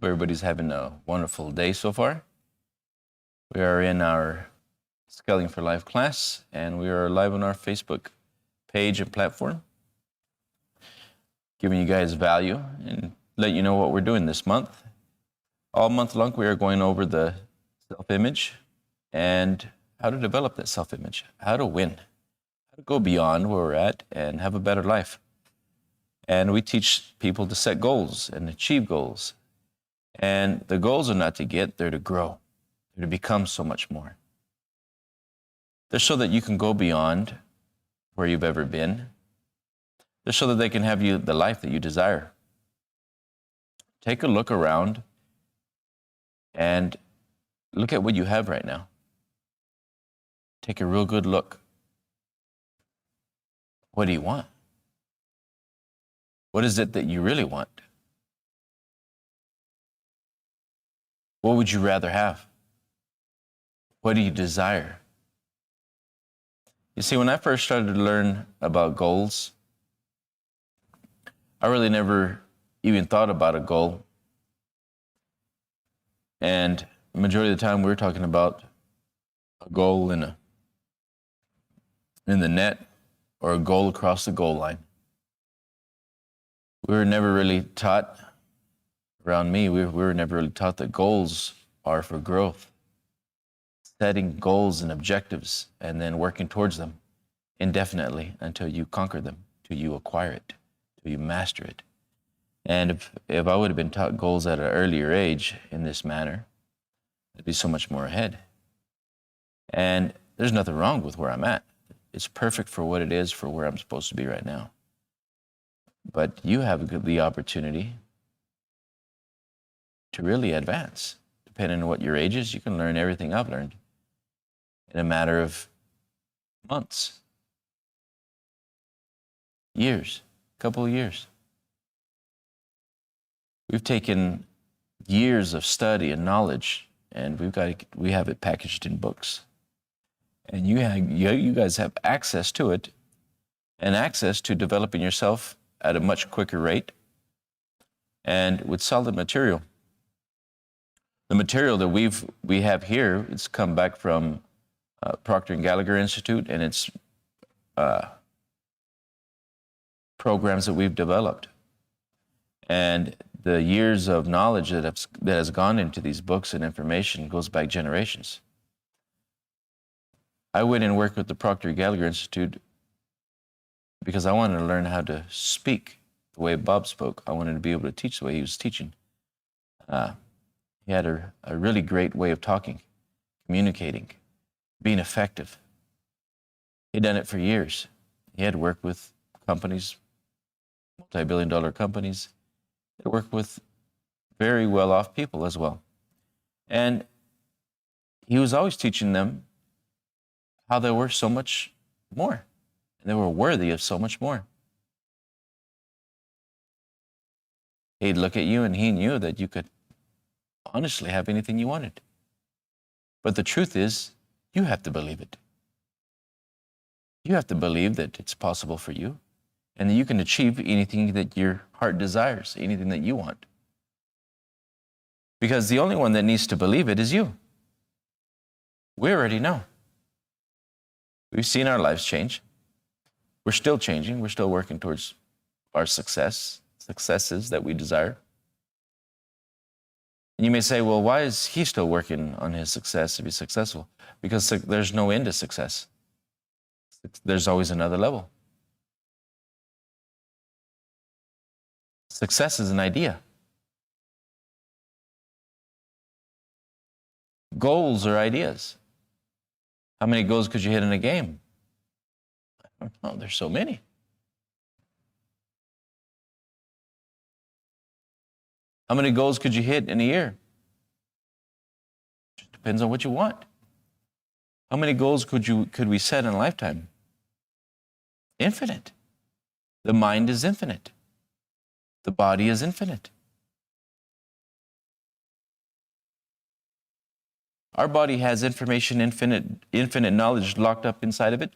Hope everybody's having a wonderful day so far. We are in our Scaling for Life class, and we are live on our Facebook page and platform, giving you guys value and let you know what we're doing this month. All month long, we are going over the self-image and how to develop that self-image, how to win, how to go beyond where we're at and have a better life. And we teach people to set goals and achieve goals. And the goals are not to get, they're to grow. They're to become so much more. They're so that you can go beyond where you've ever been. They're so that they can have you the life that you desire. Take a look around and look at what you have right now. Take a real good look. What do you want? What is it that you really want? What would you rather have? What do you desire? You see, when I first started to learn about goals, I really never even thought about a goal. And the majority of the time we were talking about a goal in the net or a goal across the goal line. We were never really taught, around me, we were never really taught that goals are for growth. Setting goals and objectives and then working towards them indefinitely until you conquer them, till you acquire it, till you master it. And if I would have been taught goals at an earlier age in this manner, I'd be so much more ahead. And there's nothing wrong with where I'm at. It's perfect for what it is, for where I'm supposed to be right now. But you have the opportunity to really advance. Depending on what your age is, you can learn everything I've learned in a matter of months, years, a couple of years. We've taken years of study and knowledge, and we have it packaged in books. And you guys have access to it, and access to developing yourself at a much quicker rate and with solid material. The material that we have here, it's come back from Procter & Gallagher Institute, and it's programs that we've developed. And the years of knowledge that has gone into these books and information goes back generations. I went and worked with the Procter & Gallagher Institute because I wanted to learn how to speak the way Bob spoke. I wanted to be able to teach the way he was teaching. He had a really great way of talking, communicating, being effective. He'd done it for years. He had worked with companies, multi-billion-dollar companies. He had worked with very well-off people as well. And he was always teaching them how they were so much more. And they were worthy of so much more. He'd look at you and he knew that you could honestly have anything you wanted. But the truth is, you have to believe it. You have to believe that it's possible for you and that you can achieve anything that your heart desires, anything that you want. Because the only one that needs to believe it is you. We already know. We've seen our lives change. We're still changing. We're still working towards our successes that we desire. And you may say, well, why is he still working on his success to be successful? Because there's no end to success. There's always another level. Success is an idea. Goals are ideas. How many goals could you hit in a game? I don't know, there's so many. How many goals could you hit in a year? Just depends on what you want. How many goals could we set in a lifetime? Infinite. The mind is infinite. The body is infinite. Our body has information, infinite knowledge locked up inside of it.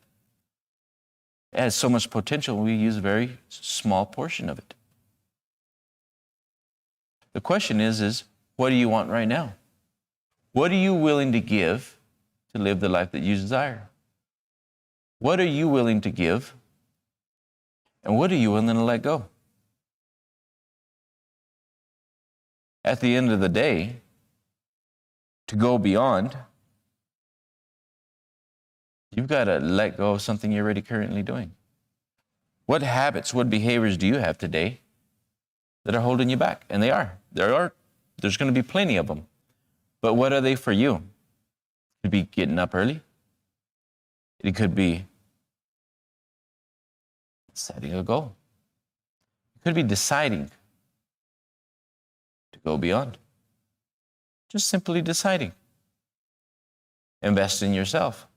It has so much potential, we use a very small portion of it. The question is What do you want right now? What are you willing to give to live the life that you desire? What are you willing to give? And what are you willing to let go? At the end of the day, to go beyond, you've got to let go of something you're already currently doing. What habits, what behaviors do you have today that are holding you back? And they are. There's going to be plenty of them. But what are they for you? It could be getting up early. It could be setting a goal. It could be deciding to go beyond. Just simply deciding. Invest in yourself.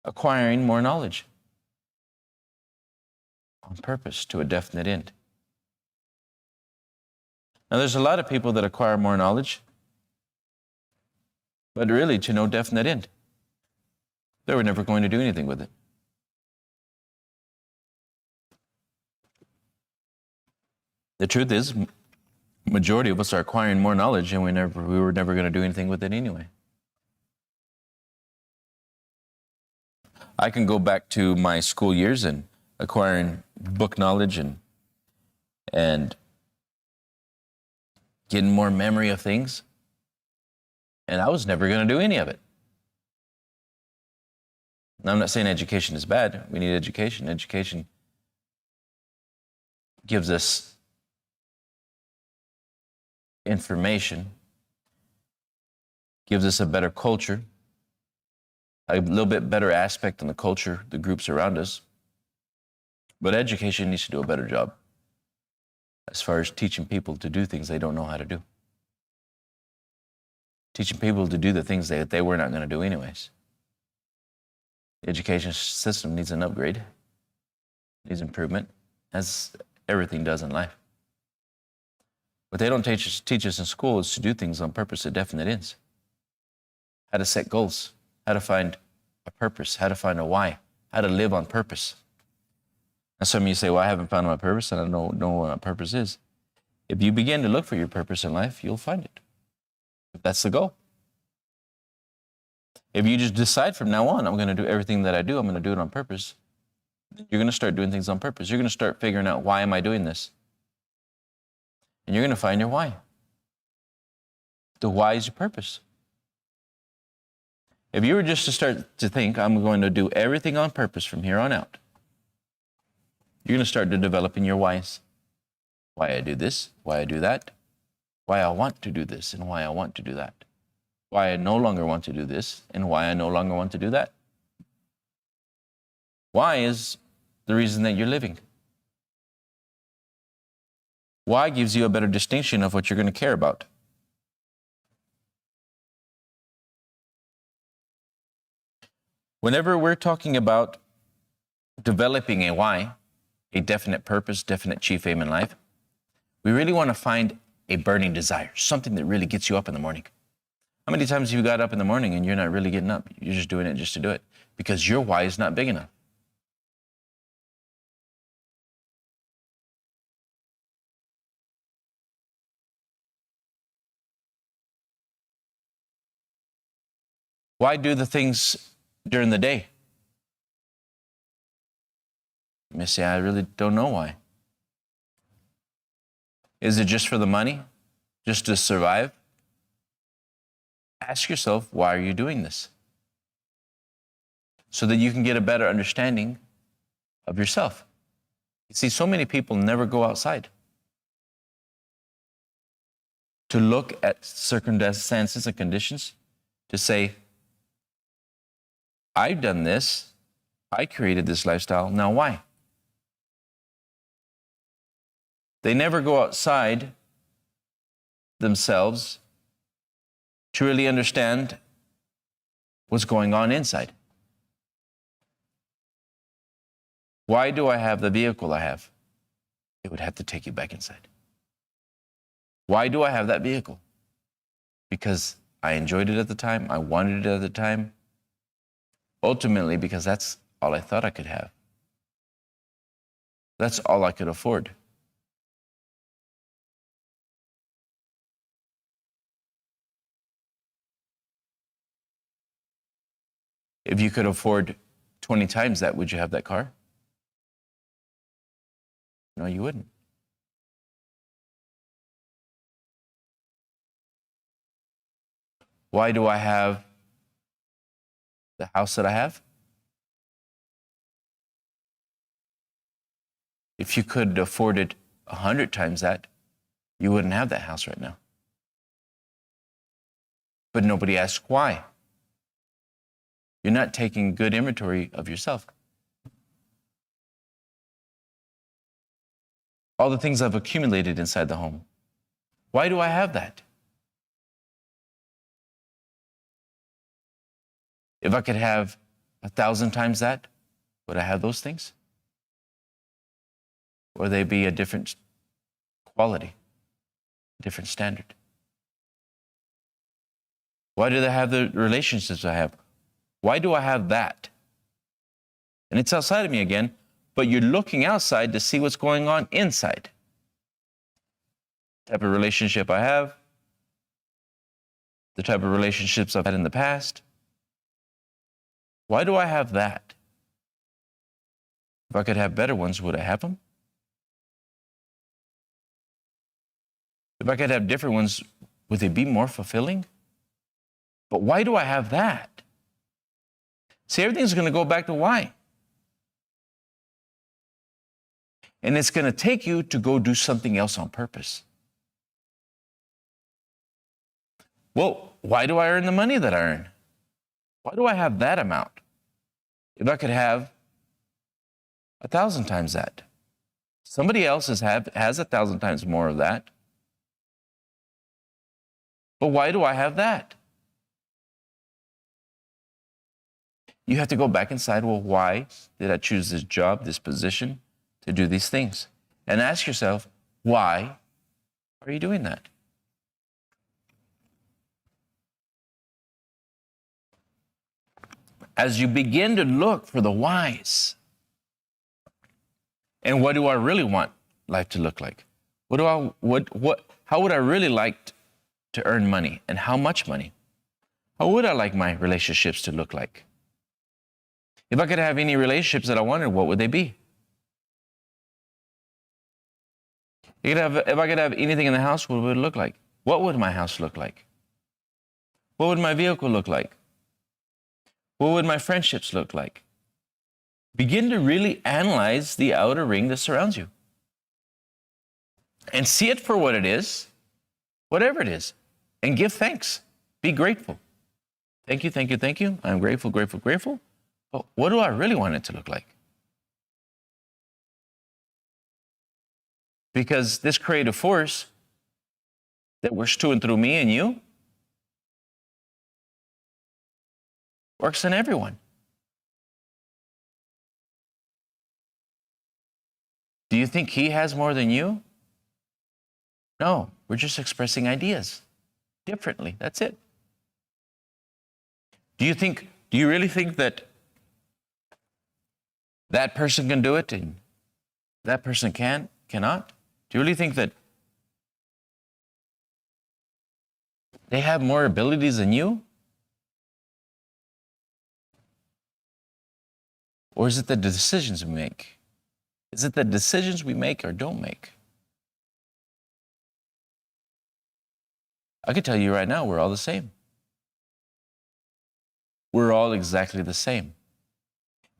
Acquiring more knowledge on purpose to a definite end. Now, there's a lot of people that acquire more knowledge, but really to no definite end. They were never going to do anything with it. The truth is, majority of us are acquiring more knowledge, and we were never going to do anything with it anyway. I can go back to my school years and acquiring book knowledge and getting more memory of things, and I was never going to do any of it. Now, I'm not saying education is bad. We need education. Education gives us information, gives us a better culture, a little bit better aspect in the culture, the groups around us. But education needs to do a better job as far as teaching people to do things they don't know how to do. Teaching people to do the things that they were not going to do anyways. The education system needs an upgrade, needs improvement, as everything does in life. What they don't teach us in school is to do things on purpose at definite ends. How to set goals, how to find a purpose, how to find a why, how to live on purpose. And some of you say, well, I haven't found my purpose and I don't know what my purpose is. If you begin to look for your purpose in life, you'll find it. If that's the goal. If you just decide from now on, I'm going to do everything that I do, I'm going to do it on purpose, you're going to start doing things on purpose. You're going to start figuring out, why am I doing this? And you're going to find your why. The why is your purpose. If you were just to start to think, I'm going to do everything on purpose from here on out, you're going to start to develop in your whys. Why I do this, why I do that, why I want to do this, and why I want to do that. Why I no longer want to do this, and why I no longer want to do that. Why is the reason that you're living. Why gives you a better distinction of what you're going to care about. Whenever we're talking about developing a why, a definite purpose, definite chief aim in life, we really want to find a burning desire, something that really gets you up in the morning. How many times have you got up in the morning and you're not really getting up? You're just doing it just to do it because your why is not big enough. Why do the things during the day? You may say, I really don't know why. Is it just for the money? Just to survive? Ask yourself, why are you doing this? So that you can get a better understanding of yourself. You see, so many people never go outside to look at circumstances and conditions to say, I've done this, I created this lifestyle, now why? They never go outside themselves to really understand what's going on inside. Why do I have the vehicle I have? It would have to take you back inside. Why do I have that vehicle? Because I enjoyed it at the time, I wanted it at the time. Ultimately, because that's all I thought I could have. That's all I could afford. If you could afford 20 times that, would you have that car? No, you wouldn't. Why do I have the house that I have? If you could afford it 100 times that, you wouldn't have that house right now. But nobody asks why. You're not taking good inventory of yourself. All the things I've accumulated inside the home. Why do I have that? If I could have 1,000 times that, would I have those things? Or would they be a different quality, a different standard? Why do they have the relationships I have? Why do I have that? And it's outside of me again, but you're looking outside to see what's going on inside. The type of relationship I have, the type of relationships I've had in the past. Why do I have that? If I could have better ones, would I have them? If I could have different ones, would they be more fulfilling? But why do I have that? See, everything's going to go back to why. And it's going to take you to go do something else on purpose. Well, why do I earn the money that I earn? Why do I have that amount? If I could have 1,000 times that. Somebody else has 1,000 times more of that. But why do I have that? You have to go back inside, well, why did I choose this job, this position, to do these things? And ask yourself, why are you doing that? As you begin to look for the whys, and what do I really want life to look like? How would I really like to earn money, and how much money? How would I like my relationships to look like? If I could have any relationships that I wanted, what would they be? If I could have anything in the house, what would it look like? What would my house look like? What would my vehicle look like? What would my friendships look like? Begin to really analyze the outer ring that surrounds you. And see it for what it is, whatever it is. And give thanks. Be grateful. Thank you, thank you, thank you. I'm grateful, grateful, grateful. But what do I really want it to look like? Because this creative force that works to and through me and you works in everyone. Do you think he has more than you? No, we're just expressing ideas differently. That's it. Do you really think that that person can do it and that person cannot? Do you really think that they have more abilities than you? Or is it the decisions we make? Is it the decisions we make or don't make? I can tell you right now, we're all the same. We're all exactly the same.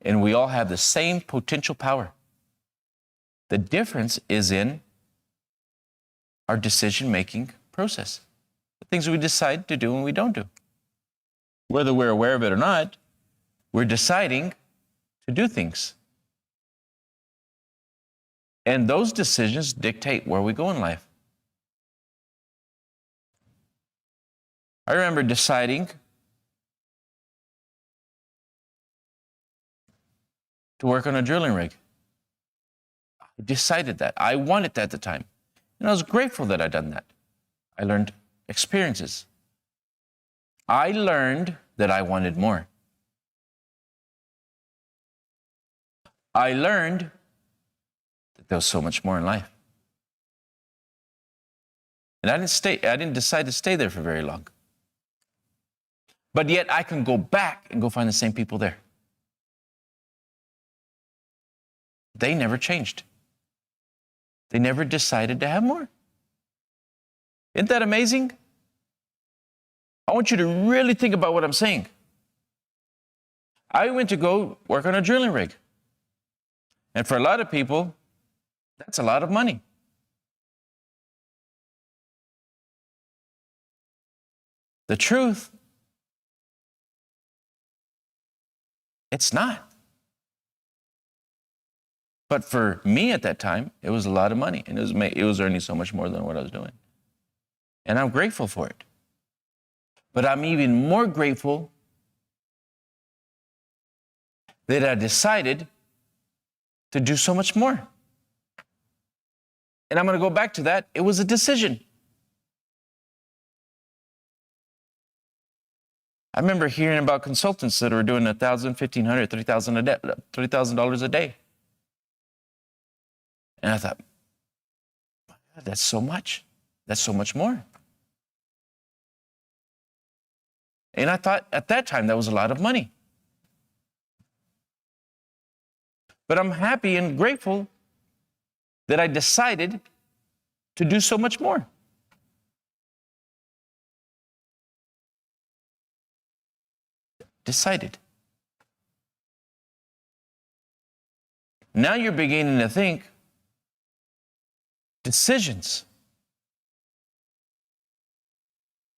And we all have the same potential power. The difference is in our decision-making process. The things we decide to do and we don't do. Whether we're aware of it or not, we're deciding to do things. And those decisions dictate where we go in life. I remember deciding to work on a drilling rig. I decided that. I wanted that at the time. And I was grateful that I'd done that. I learned experiences. I learned that I wanted more. I learned that there was so much more in life. And I didn't decide to stay there for very long. But yet I can go back and go find the same people there. They never changed. They never decided to have more. Isn't that amazing? I want you to really think about what I'm saying. I went to go work on a drilling rig. And for a lot of people, that's a lot of money. The truth, it's not. But for me at that time, it was a lot of money, and it was earning so much more than what I was doing. And I'm grateful for it. But I'm even more grateful that I decided to do so much more. And I'm going to go back to that. It was a decision. I remember hearing about consultants that were doing $1,000, $1,500, $3,000 a day. And I thought, God, that's so much. That's so much more. And I thought at that time that was a lot of money. But I'm happy and grateful that I decided to do so much more. Decided. Now you're beginning to think decisions.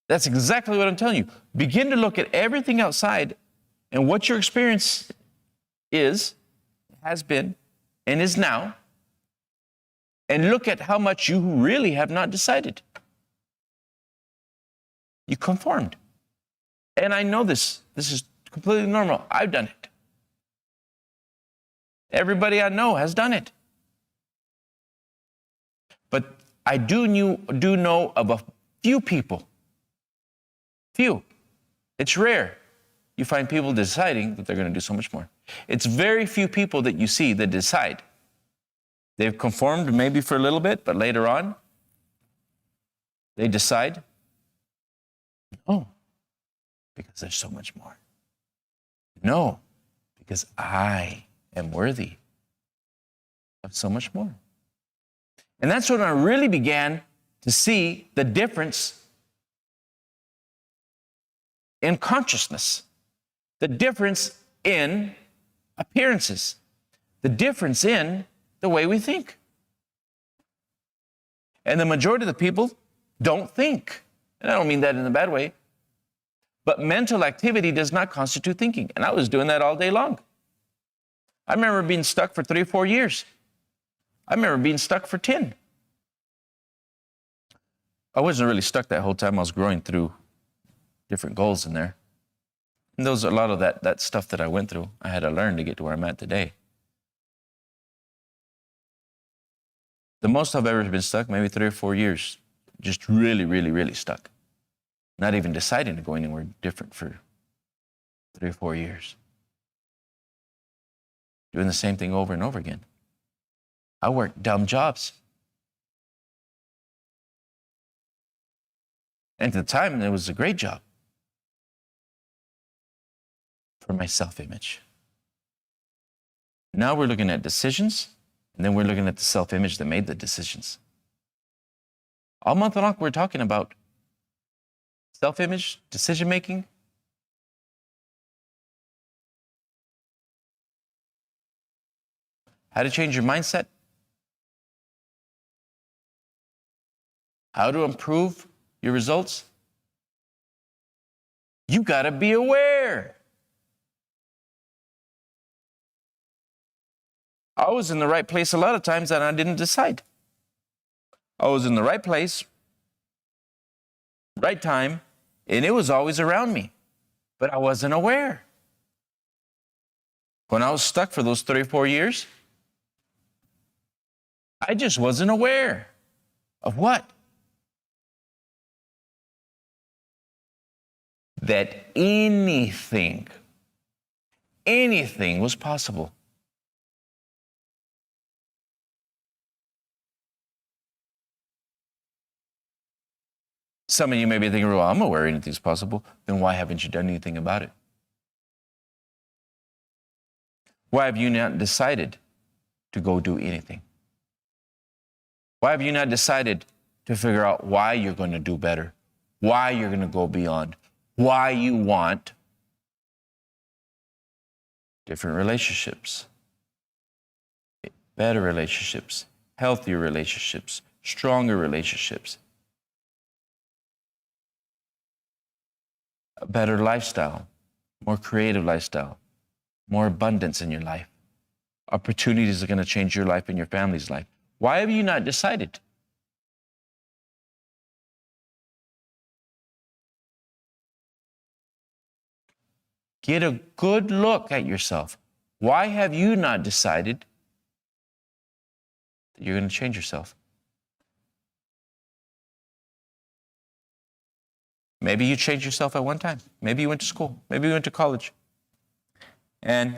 That's exactly what I'm telling you. Begin to look at everything outside and what your experience is, has been, and is now, and look at how much you really have not decided. You conformed. And I know this. This is completely normal. I've done it. Everybody I know has done it. But I do know of a few people. Few. It's rare. You find people deciding that they're going to do so much more. It's very few people that you see that decide. They've conformed maybe for a little bit, but later on, they decide, no, because there's so much more. No, because I am worthy of so much more. And that's when I really began to see the difference in consciousness, the difference in appearances, the difference in the way we think. And the majority of the people don't think. And I don't mean that in a bad way. But mental activity does not constitute thinking. And I was doing that all day long. I remember being stuck for 3 or 4 years. I remember being stuck for 10. I wasn't really stuck that whole time. I was growing through different goals in there. And those are a lot of that stuff that I went through. I had to learn to get to where I'm at today. The most I've ever been stuck, maybe 3 or 4 years. Just really, really, really stuck. Not even deciding to go anywhere different for 3 or 4 years. Doing the same thing over and over again. I worked dumb jobs. And at the time, it was a great job for my self-image. Now we're looking at decisions, and then we're looking at the self-image that made the decisions. All month long, we're talking about self-image, decision-making. How to change your mindset. How to improve your results. You got to be aware. I was in the right place a lot of times and I didn't decide. I was in the right place, right time, and it was always around me, but I wasn't aware. When I was stuck for those 3 or 4 years, I just wasn't aware of what? That anything was possible. Some of you may be thinking, well, I'm aware anything's possible. Then why haven't you done anything about it? Why have you not decided to go do anything? Why have you not decided to figure out why you're going to do better, why you're going to go beyond, why you want different relationships, better relationships, healthier relationships, stronger relationships, a better lifestyle, more creative lifestyle, more abundance in your life. Opportunities are going to change your life and your family's life. Why have you not decided? Get a good look at yourself. Why have you not decided that you're going to change yourself? Maybe you changed yourself at one time. Maybe you went to school. Maybe you went to college. And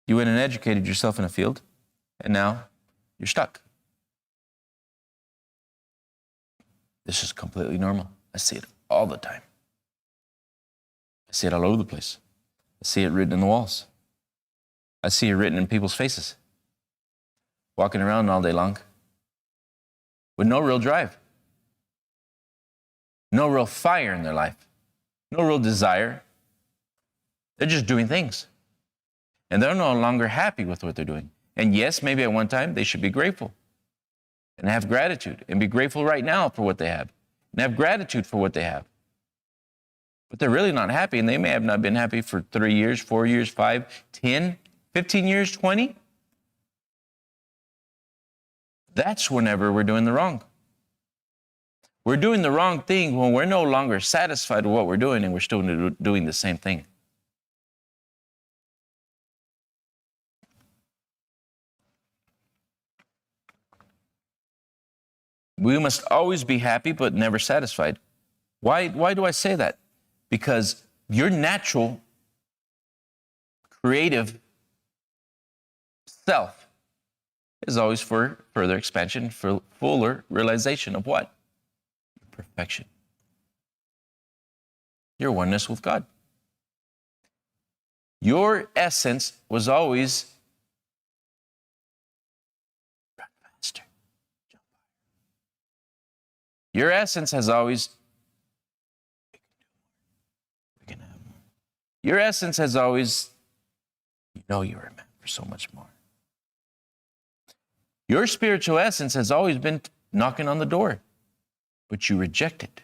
you went and educated yourself in a field, and now you're stuck. This is completely normal. I see it all the time. I see it all over the place. I see it written in the walls. I see it written in people's faces, walking around all day long with no real drive, no real fire in their life, no real desire. They're just doing things. And they're no longer happy with what they're doing. And yes, maybe at one time they should be grateful and have gratitude and be grateful right now for what they have and have gratitude for what they have. But they're really not happy, and they may have not been happy for 3 years, 4 years, 5, 10, 15 years, 20. That's whenever we're doing the wrong. We're doing the wrong thing when we're no longer satisfied with what we're doing and we're still doing the same thing. We must always be happy but never satisfied. Why do I say that? Because your natural, creative self is always for further expansion, for fuller realization of what? Perfection. Your oneness with God. Your essence was always run faster, jump higher. Your essence has always we can have more. Your essence has always, you know, you were meant for so much more. Your spiritual essence has always been knocking on the door, but you reject it.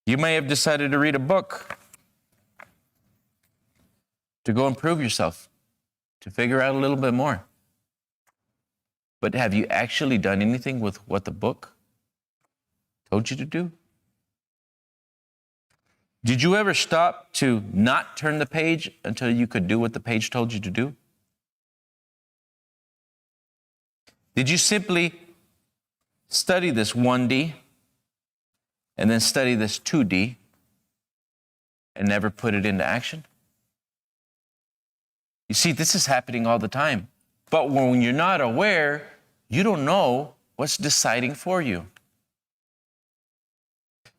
You may have decided to read a book to go improve yourself, to figure out a little bit more. But have you actually done anything with what the book told you to do? Did you ever stop to not turn the page until you could do what the page told you to do? Did you simply study this 1D and then study this 2D and never put it into action? You see, this is happening all the time. But when you're not aware, you don't know what's deciding for you.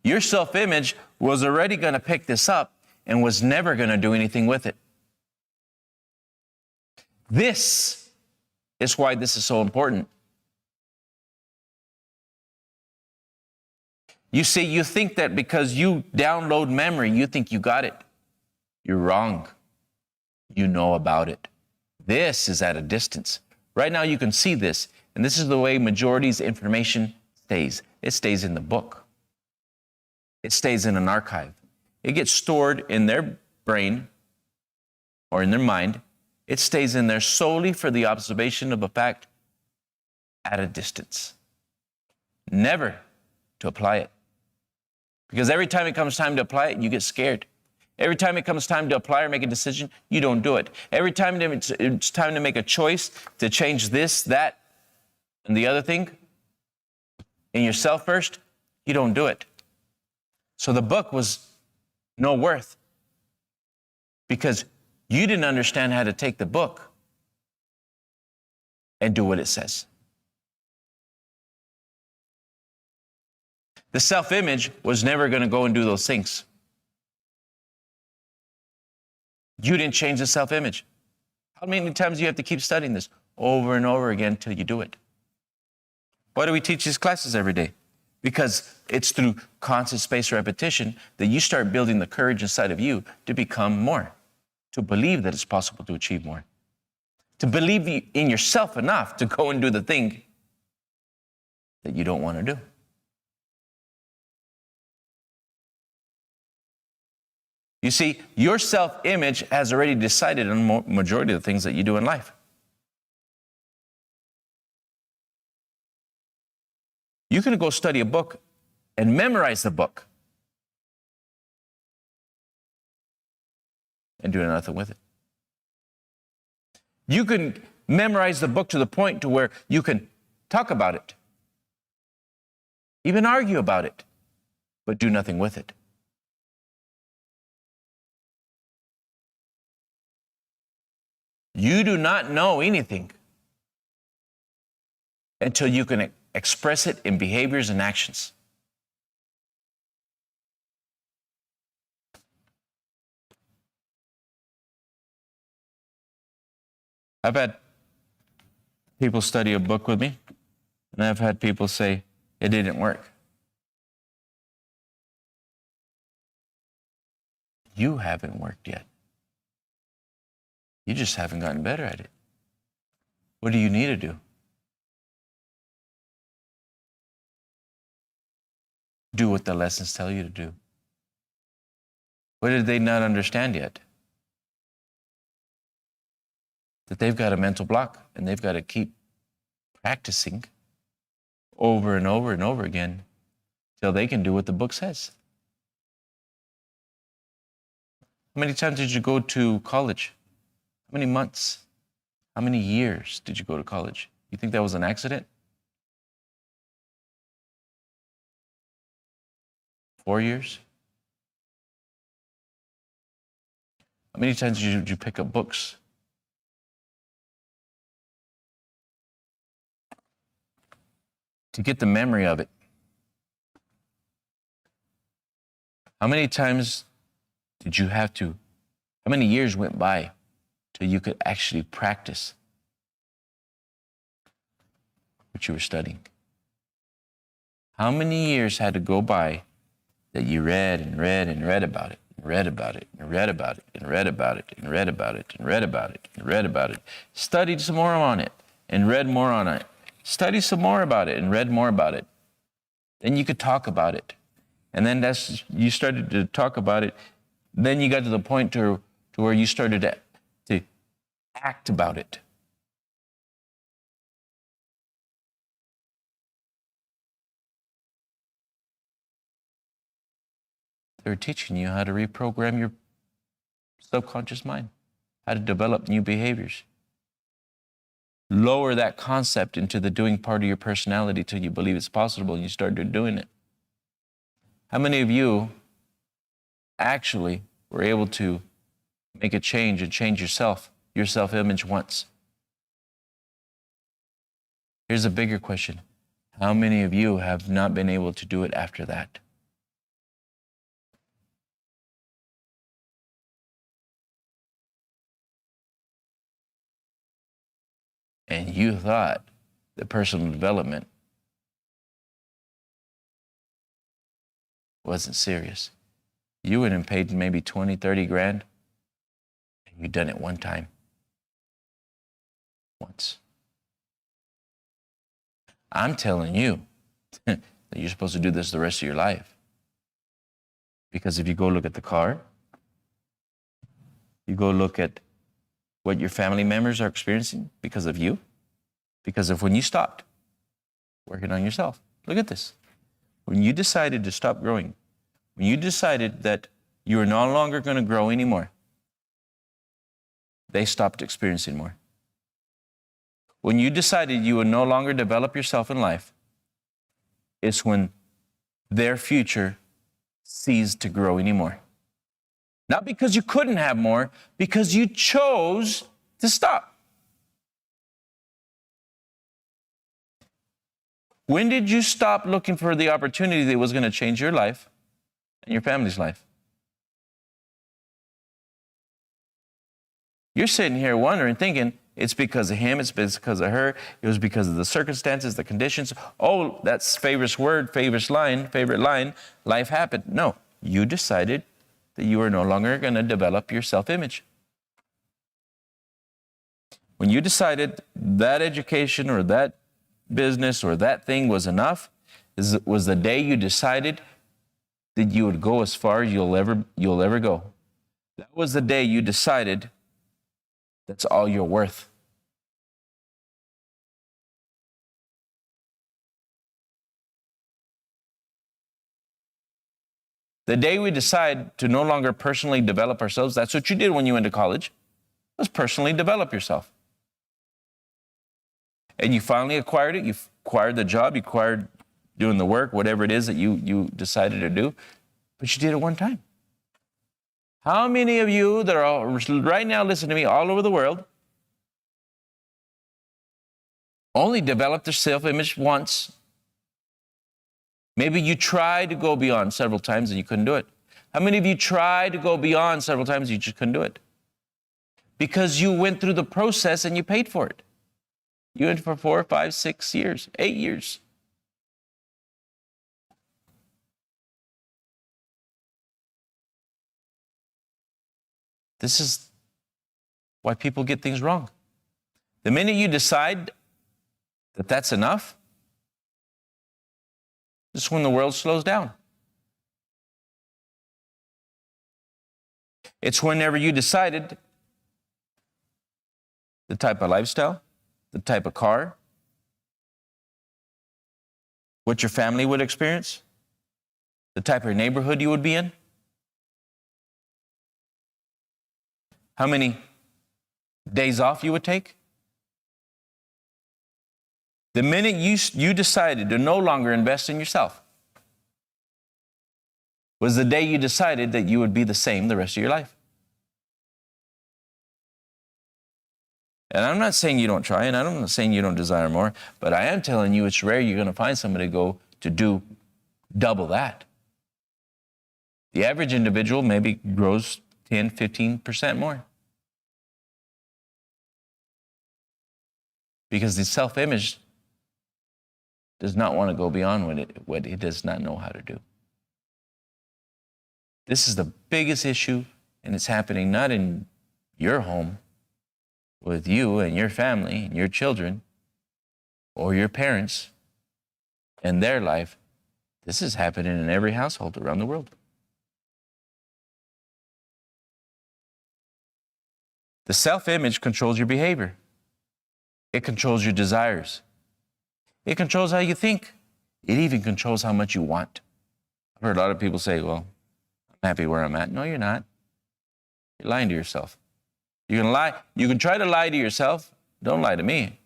Your self-image was already going to pick this up and was never going to do anything with it. This is why this is so important. You see, you think that because you download memory, you think you got it. You're wrong. You know about it. This is at a distance. Right now you can see this, and this is the way majority's information stays. It stays in the book. It stays in an archive. It gets stored in their brain or in their mind. It stays in there solely for the observation of a fact at a distance. Never to apply it. Because every time it comes time to apply it, you get scared. Every time it comes time to apply or make a decision, you don't do it. Every time it's time to make a choice to change this, that, and the other thing in yourself first, you don't do it. So the book was no worth because You didn't understand how to take the book and do what it says. The self-image was never going to go and do those things. You didn't change the self-image. How many times do you have to keep studying this over and over again until you do it? Why do we teach these classes every day? Because it's through constant spaced repetition that you start building the courage inside of you to become more, to believe that it's possible to achieve more, to believe in yourself enough to go and do the thing that you don't want to do. You see, your self-image has already decided on the majority of the things that you do in life. You can go study a book and memorize the book and do nothing with it. You can memorize the book to the point to where you can talk about it, even argue about it, but do nothing with it. You do not know anything until you can express it in behaviors and actions. I've had people study a book with me, and I've had people say, it didn't work. You haven't worked yet. You just haven't gotten better at it. What do you need to do? Do what the lessons tell you to do. What did they not understand yet? That they've got a mental block and they've got to keep practicing over and over and over again till they can do what the book says. How many times did you go to college? How many months? How many years did you go to college? You think that was an accident? 4 years? How many times did you pick up books? To get the memory of it. How many times did you have to, how many years went by till you could actually practice what you were studying? How many years had to go by that you read and read and read about it, and read about it, and read about it, and read about it, and read about it, and read about it, and read about it, studied some more on it, and read more on it, studied some more about it, and read more about it. Then you could talk about it. And then you started to talk about it. Then you got to the point to where you started to act about it. They're teaching you how to reprogram your subconscious mind, how to develop new behaviors. Lower that concept into the doing part of your personality till you believe it's possible and you start doing it. How many of you actually were able to make a change and change yourself, your self-image once? Here's a bigger question. How many of you have not been able to do it after that? And you thought that personal development wasn't serious. You went and paid maybe 20, 30 grand, and you done it one time. Once. I'm telling you that you're supposed to do this the rest of your life. Because if you go look at the car, you go look at what your family members are experiencing because of you, because of when you stopped working on yourself. Look at this. When you decided to stop growing, when you decided that you were no longer going to grow anymore, they stopped experiencing more. When you decided you would no longer develop yourself in life, it's when their future ceased to grow anymore. Not because you couldn't have more, because you chose to stop. When did you stop looking for the opportunity that was going to change your life and your family's life? You're sitting here wondering, thinking, it's because of him, it's because of her, it was because of the circumstances, the conditions. Oh, that's favorite word, favorite line, life happened. No, you decided that you are no longer going to develop your self-image. When you decided that education or that business or that thing was enough, was the day you decided that you would go as far as you'll ever go. That was the day you decided that's all you're worth. The day we decide to no longer personally develop ourselves, that's what you did when you went to college, was personally develop yourself. And you finally acquired it. You acquired the job. You acquired doing the work, whatever it is that you decided to do. But you did it one time. How many of you that are right now listening to me all over the world only developed their self-image once? Maybe you tried to go beyond several times and you couldn't do it. How many of you tried to go beyond several times and you just couldn't do it? Because you went through the process and you paid for it. You went for 4, 5, 6 years, 8 years. This is why people get things wrong. The minute you decide that that's enough, this is when the world slows down. It's whenever you decided the type of lifestyle, the type of car, what your family would experience, the type of neighborhood you would be in, how many days off you would take. The minute you decided to no longer invest in yourself was the day you decided that you would be the same the rest of your life. And I'm not saying you don't try, and I'm not saying you don't desire more, but I am telling you it's rare you're going to find somebody to do double that. The average individual maybe grows 10, 15% more. Because the self-image does not want to go beyond what it does not know how to do. This is the biggest issue, and it's happening not in your home with you and your family and your children or your parents and their life. This is happening in every household around the world. The self-image controls your behavior. It controls your desires. It controls how you think. It even controls how much you want. I've heard a lot of people say, well, I'm happy where I'm at. No, you're not. You're lying to yourself. You can lie. You can try to lie to yourself. Don't lie to me.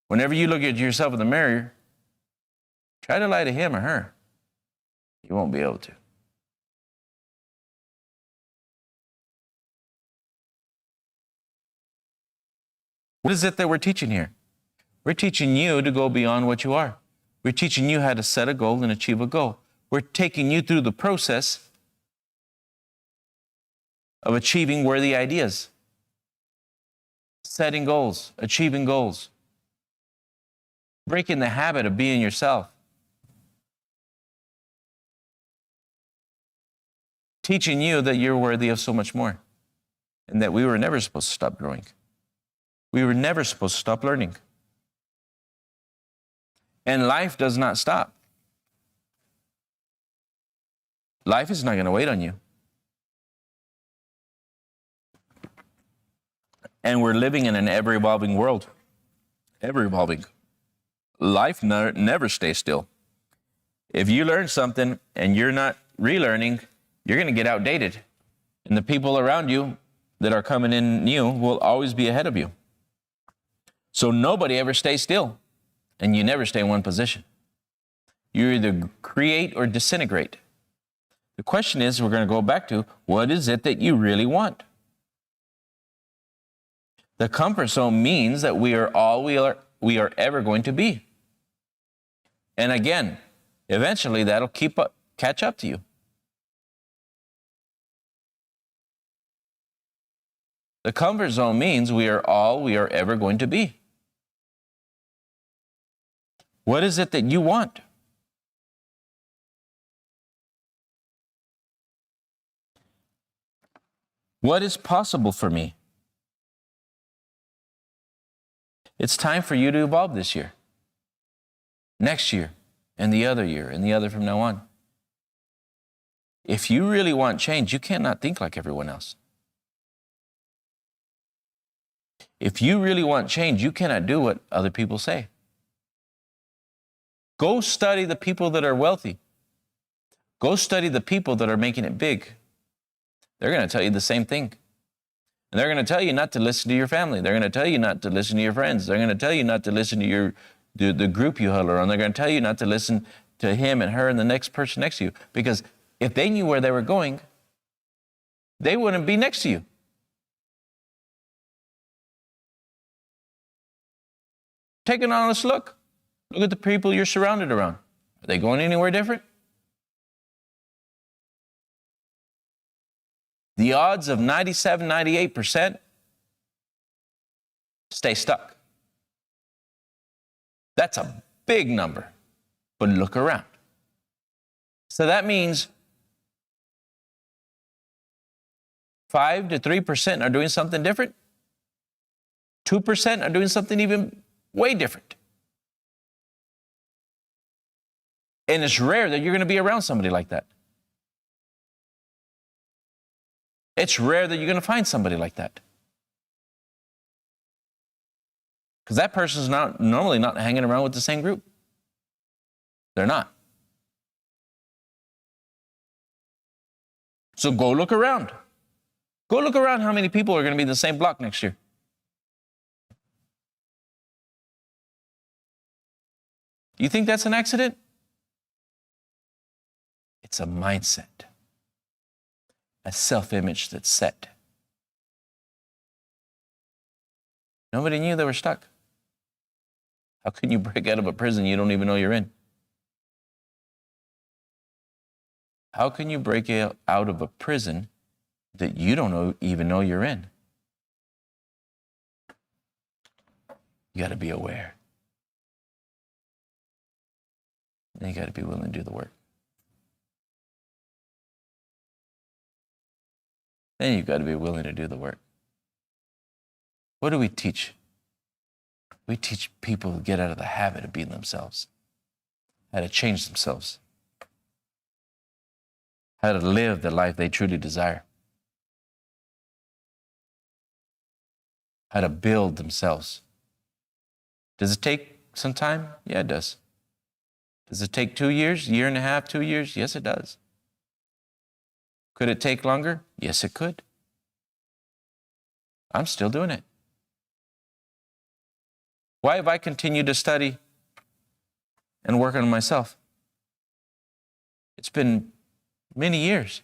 Whenever you look at yourself in the mirror, try to lie to him or her. You won't be able to. What is it that we're teaching here? We're teaching you to go beyond what you are. We're teaching you how to set a goal and achieve a goal. We're taking you through the process of achieving worthy ideas, setting goals, achieving goals, breaking the habit of being yourself, teaching you that you're worthy of so much more and that we were never supposed to stop growing. We were never supposed to stop learning. And life does not stop. Life is not going to wait on you. And we're living in an ever-evolving world. Ever-evolving. Life never stays still. If you learn something and you're not relearning, you're going to get outdated. And the people around you that are coming in new will always be ahead of you. So nobody ever stays still, and you never stay in one position. You either create or disintegrate. The question is, we're going to go back to, what is it that you really want? The comfort zone means that we are all we are ever going to be. And again, eventually that'll catch up to you. The comfort zone means we are all we are ever going to be. What is it that you want? What is possible for me? It's time for you to evolve this year, next year, and the other year, and the other from now on. If you really want change, you cannot think like everyone else. If you really want change, you cannot do what other people say. Go study the people that are wealthy. Go study the people that are making it big. They're going to tell you the same thing. And they're going to tell you not to listen to your family. They're going to tell you not to listen to your friends. They're going to tell you not to listen to the group you huddle around. They're going to tell you not to listen to him and her and the next person next to you. Because if they knew where they were going, they wouldn't be next to you. Take an honest look. Look at the people you're surrounded around. Are they going anywhere different? The odds of 97, 98% stay stuck. That's a big number, but look around. So that means 5 to 3% are doing something different. 2% are doing something even way different. And it's rare that you're going to be around somebody like that. It's rare that you're going to find somebody like that. Because that person's normally not hanging around with the same group. They're not. So go look around. Go look around how many people are going to be in the same block next year. You think that's an accident? It's a mindset, a self-image that's set. Nobody knew they were stuck. How can you break out of a prison you don't even know you're in? How can you break out of a prison that you don't even know you're in? You got to be aware. And you got to be willing to do the work. Then you've got to be willing to do the work. What do we teach? We teach people to get out of the habit of being themselves, how to change themselves, how to live the life they truly desire, how to build themselves. Does it take some time? Yeah, it does. Does it take 2 years, year and a half, 2 years? Yes, it does. Could it take longer? Yes, it could. I'm still doing it. Why have I continued to study and work on myself? It's been many years.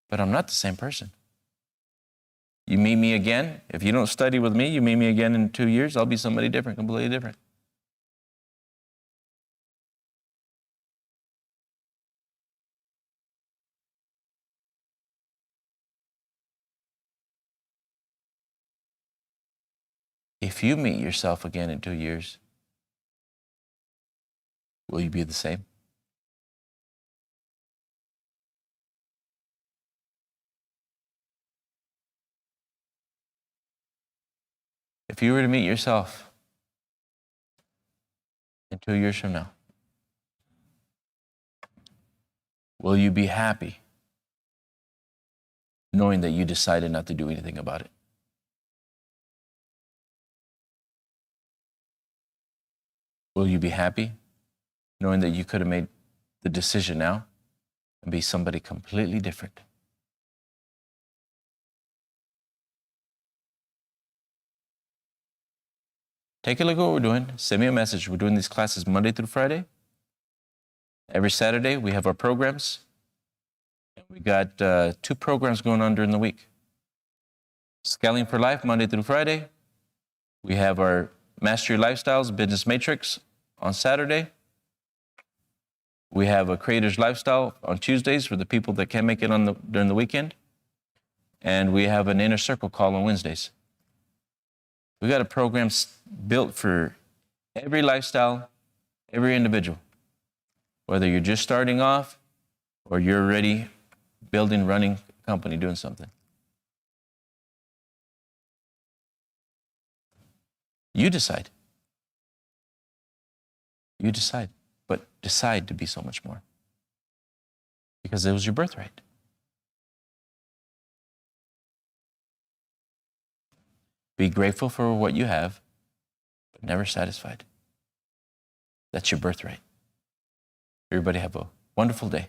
But I'm not the same person. You meet me again. If you don't study with me, you meet me again in 2 years, I'll be somebody different, completely different. If you meet yourself again in 2 years, will you be the same? If you were to meet yourself in 2 years from now, will you be happy knowing that you decided not to do anything about it? Will you be happy knowing that you could have made the decision now and be somebody completely different? Take a look at what we're doing. Send me a message. We're doing these classes Monday through Friday. Every Saturday, we have our programs. We got 2 programs going on during the week. Scaling for Life, Monday through Friday. We have our Master Your Lifestyles Business Matrix on Saturday. We have a Creator's Lifestyle on Tuesdays for the people that can't make it during the weekend. And we have an Inner Circle call on Wednesdays. We got a program built for every lifestyle, every individual. Whether you're just starting off or you're already building, running a company, doing something. You decide. You decide. But decide to be so much more. Because it was your birthright. Be grateful for what you have, but never satisfied. That's your birthright. Everybody have a wonderful day.